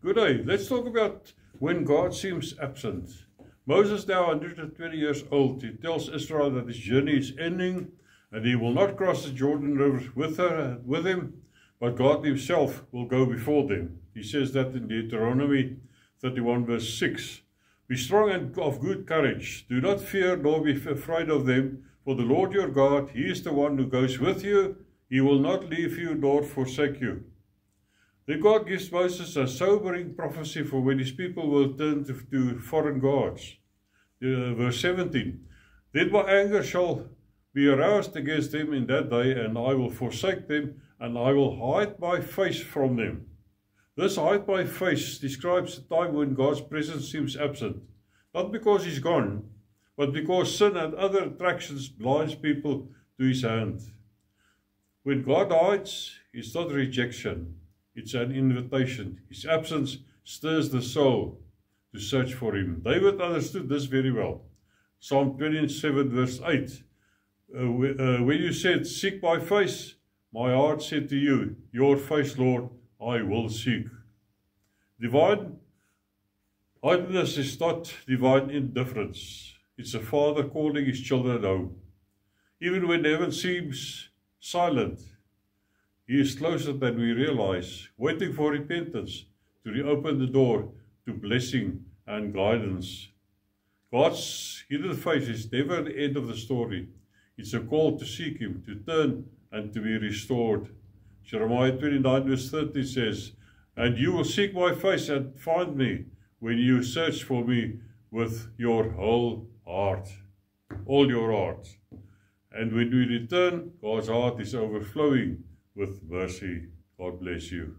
Good day. Let's talk about when God seems absent. Moses, now 120 years old, he tells Israel that his journey is ending and he will not cross the Jordan River with him, but God himself will go before them. He says that in Deuteronomy 31 verse 6. Be strong and of good courage. Do not fear nor be afraid of them, for the Lord your God, he is the one who goes with you. He will not leave you nor forsake you. Then God gives Moses a sobering prophecy for when his people will turn to foreign gods. Verse 17. Then my anger shall be aroused against them in that day, and I will forsake them, and I will hide my face from them. This hide my face describes the time when God's presence seems absent, not because he's gone, but because sin and other attractions blinds people to his hand. When God hides, it's not rejection, it's an invitation. His absence stirs the soul to search for him. David understood this very well. Psalm 27 verse 8. When you said, seek my face, my heart said to you, your face, Lord, I will seek. Divine idleness is not divine indifference. It's a father calling his children home. Even when heaven seems silent, he is closer than we realize, waiting for repentance to reopen the door to blessing and guidance. God's hidden face is never the end of the story. It's a call to seek him, to turn and to be restored. Jeremiah 29 verse 30 says, and you will seek my face and find me when you search for me with your whole heart, all your heart. And when we return, God's heart is overflowing with mercy. God bless you.